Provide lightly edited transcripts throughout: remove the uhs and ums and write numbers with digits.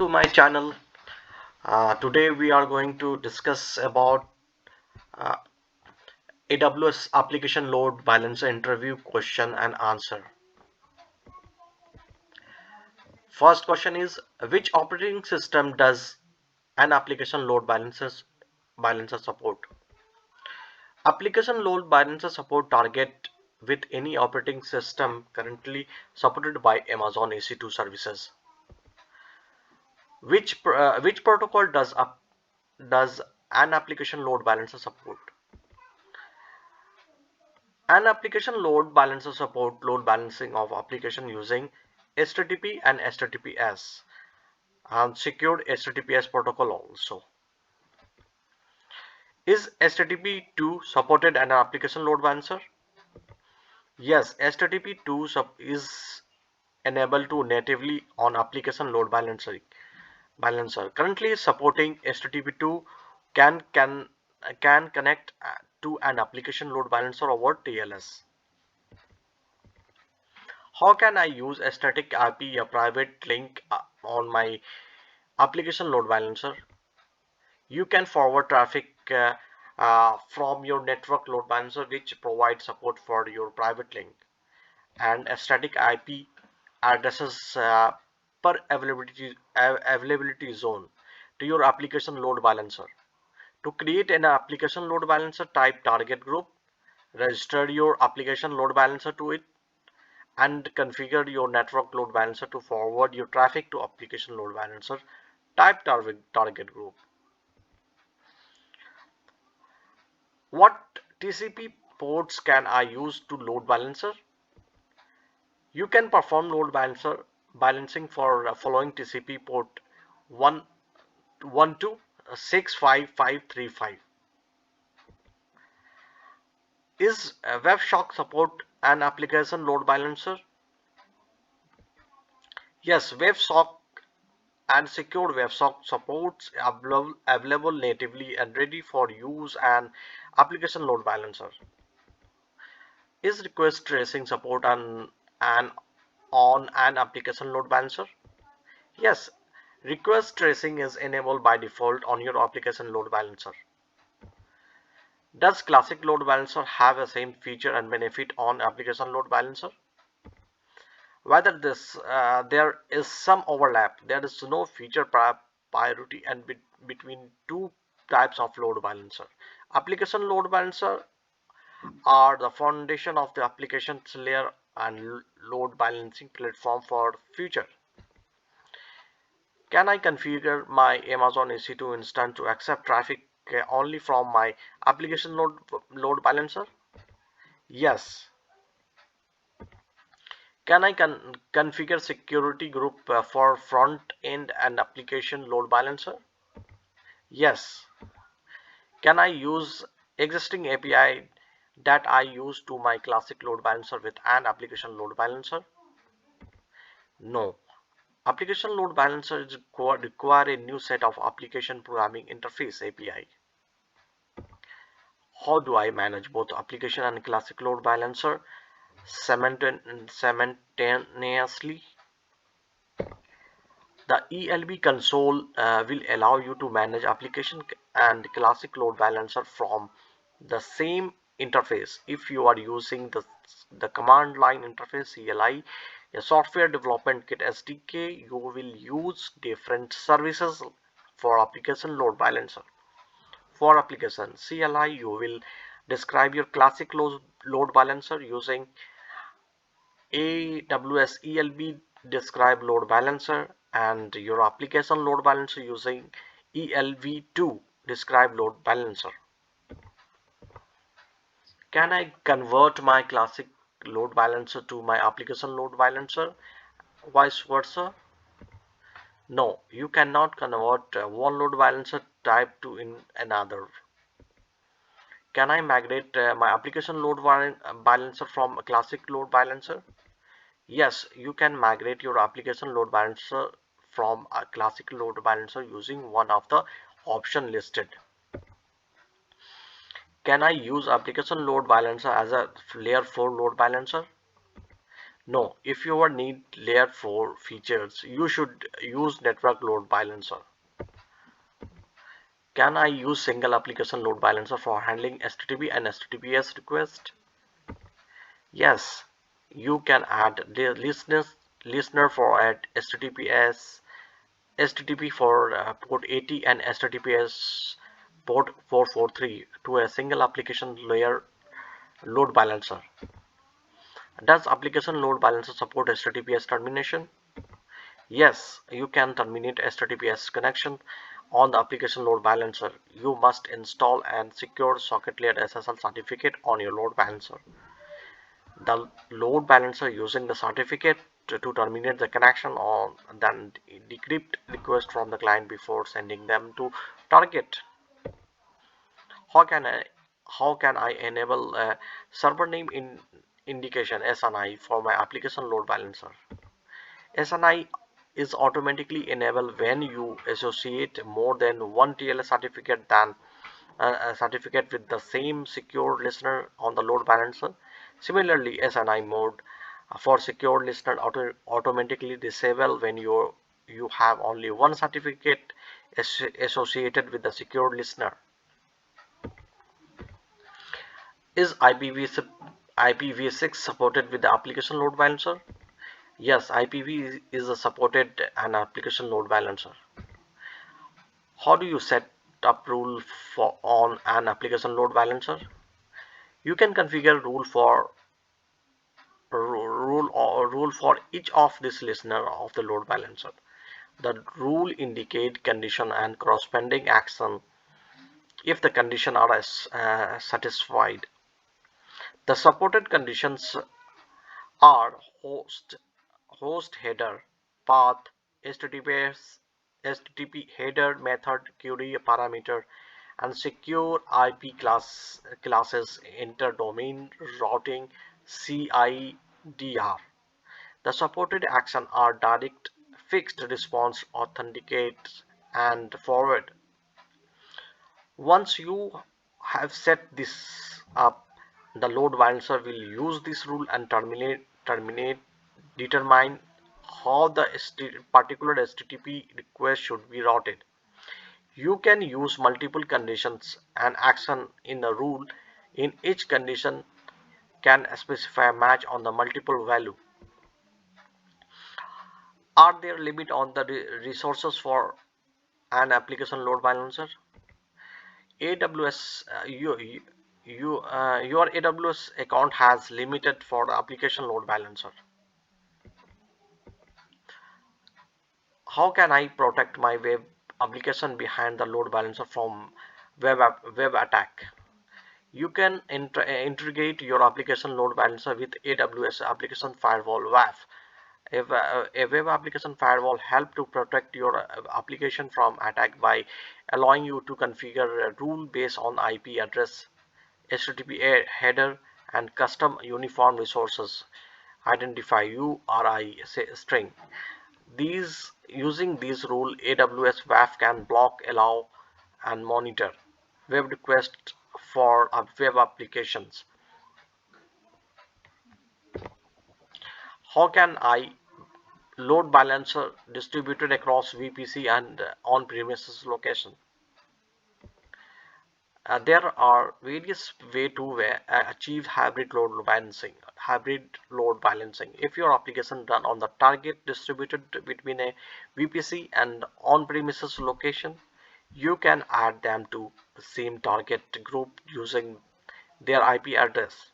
to my channel. Today we are going to discuss about uh, AWS application load balancer interview question and answer. First question is, which operating system does an application load balancer support? Application load balancer support target with any operating system currently supported by Amazon EC2 services. Which protocol does an application load balancer support? An application load balancer support load balancing of application using HTTP and HTTPS and secured HTTPS protocol also. Is HTTP2 supported in an application load balancer? Yes, HTTP2 is enabled to natively on application load balancer. Currently supporting HTTP2 can connect to an application load balancer over TLS. How can I use a static IP, a private link on my application load balancer? You can forward traffic from your network load balancer, which provides support for your private link, and a static IP addresses per availability zone to your application load balancer. To create an application load balancer, type target group, register your application load balancer to it, and configure your network load balancer to forward your traffic to application load balancer. Type target group. What TCP ports can I use to load balancer? You can perform load balancing for following TCP port 112.65535. Is WebSock support an application load balancer? Yes, WebSock and secured WebSock supports available natively and ready for use and application load balancer. Is request tracing support on an application load balancer? Yes, request tracing is enabled by default on your application load balancer. Does classic load balancer have the same feature and benefit on application load balancer? Whether there is some overlap, there is no feature priority and between two types of load balancer. Application load balancer are the foundation of the applications layer and load balancing platform for future. Can I configure my Amazon EC2 instance to accept traffic only from my application load balancer? Yes. Can I configure security group for front end and application load balancer? Yes. Can I use existing API that I use to my classic load balancer with an application load balancer? No. Application load balancer require a new set of application programming interface API. How do I manage both application and classic load balancer simultaneously? The ELB console will allow you to manage application and classic load balancer from the same interface. If you are using the command line interface CLI, a software development kit SDK, you will use different services for application load balancer. For application CLI, you will describe your classic load balancer using AWS ELB describe load balancer, and your application load balancer using ELV2 describe load balancer. Can I convert my classic load balancer to my application load balancer, vice versa? No, you cannot convert one load balancer type to in another. Can I migrate my application load balancer from a classic load balancer? Yes, you can migrate your application load balancer from a classic load balancer using one of the option listed. Can I use application load balancer as a layer 4 load balancer? No, if you need layer 4 features, you should use network load balancer. Can I use single application load balancer for handling HTTP and HTTPS requests? Yes, you can add the listener for at HTTPS, HTTP for port 80 and HTTPS port 443 to a single application layer load balancer. Does application load balancer support HTTPS termination? Yes, you can terminate HTTPS connection on the application load balancer. You must install and secure socket layer SSL certificate on your load balancer. The load balancer using the certificate to terminate the connection or then decrypt request from the client before sending them to target. How can I how can I enable a server name in indication SNI for my application load balancer? SNI is automatically enabled when you associate more than one TLS certificate than a certificate with the same secure listener on the load balancer. Similarly, SNI mode for secure listener automatically disable when you have only one certificate associated with the secure listener. Is IPv6 supported with the application load balancer? Yes, IPv is a supported an application load balancer. How do you set up rule for on an application load balancer? You can configure rule for each of this listener of the load balancer. The rule indicate condition and corresponding action if the condition are satisfied. The supported conditions are host header, path, HTTP header method query parameter, and secure IP classes inter-domain routing CIDR. The supported action are direct, fixed response, authenticate, and forward. Once you have set this up, the load balancer will use this rule and determine how the particular HTTP request should be routed. You can use multiple conditions and action in a rule. In each condition can specify a match on the multiple value. Are there limit on the resources for an application load balancer? AWS, your AWS account has limited for the application load balancer. How can I protect my web application behind the load balancer from web attack? You can integrate your application load balancer with AWS application firewall WAF. A web application firewall help to protect your application from attack by allowing you to configure a rule based on IP address, HTTP header, and custom uniform resources identify URI string. These using these rule, AWS WAF can block, allow, and monitor web requests for web applications. How can I load balancer distributed across VPC and on-premises location? There are various ways to achieve hybrid load balancing. If your application run on the target distributed between a VPC and on-premises location, you can add them to the same target group using their IP address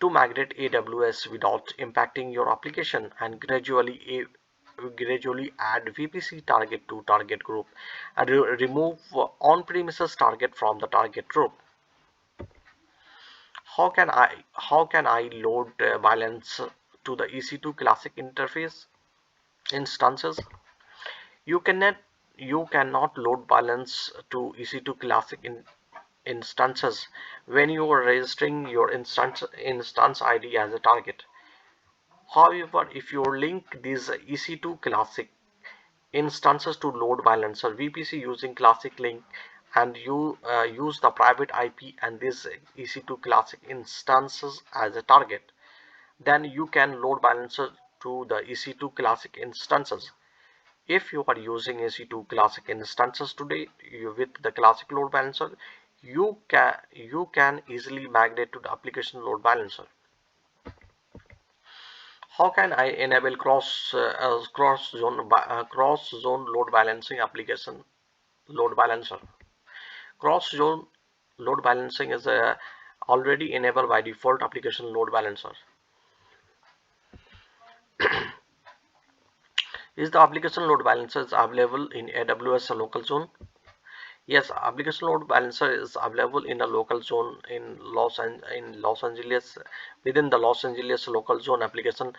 to migrate AWS without impacting your application and gradually add VPC target to target group and remove on-premises target from the target group. How can I load balance to the EC2 classic interface instances? You cannot load balance to EC2 classic instances when you are registering your instance ID as a target. However, if you link these EC2 classic instances to load balancer VPC using classic link and you use the private IP and this EC2 classic instances as a target, then you can load balancer to the EC2 classic instances. If you are using EC2 classic instances today with the classic load balancer, you can easily migrate to the application load balancer. How can I enable cross zone load balancing application load balancer? Cross zone load balancing is already enabled by default application load balancer. Is the application load balancer is available in AWS local zone? Yes, application load balancer is available in a local zone in Los Angeles. Within the Los Angeles local zone, application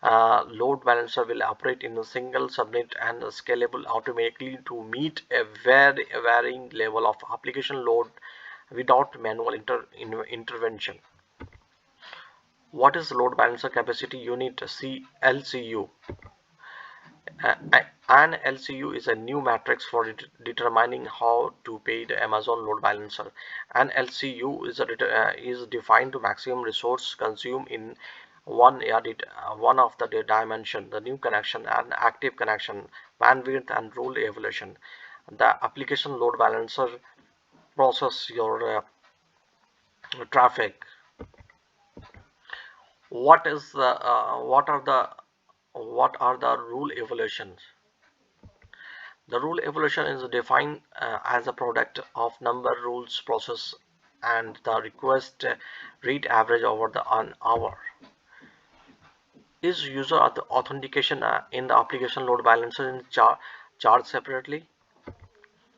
load balancer will operate in a single subnet and scalable automatically to meet a varying level of application load without manual intervention. What is load balancer capacity unit? LCU. An LCU is a new matrix for determining how to pay the Amazon load balancer. An LCU is defined to maximum resource consumed in one of the dimension, the new connection and active connection, bandwidth and rule evaluation. The application load balancer process your traffic. What are the rule evaluations? The rule evaluation is defined as a product of number rules process and the request read average over the an hour. Is user authentication in the application load balancer charged separately?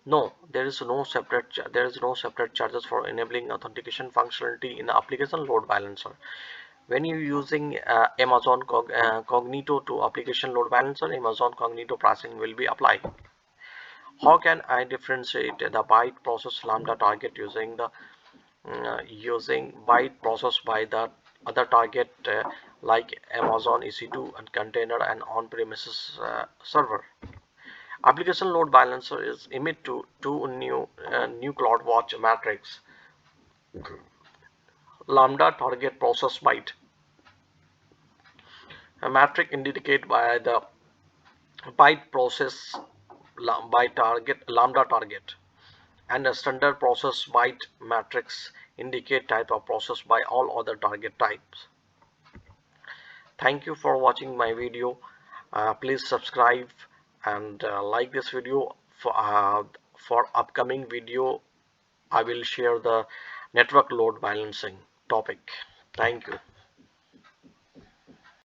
No, there is no separate charges for enabling authentication functionality in the application load balancer. When you're using Amazon Cognito to application load balancer, Amazon Cognito pricing will be applied. How can I differentiate the byte process lambda target using byte process by the other target like Amazon EC2 and container and on-premises server? Application load balancer is emit to two new CloudWatch matrix: lambda target process byte, a matrix indicated by the byte process by target lambda target, and a standard process byte matrix indicate type of process by all other target types. Thank you for watching my video. Please subscribe and like this video. For upcoming video I will share the network load balancing topic. Thank you.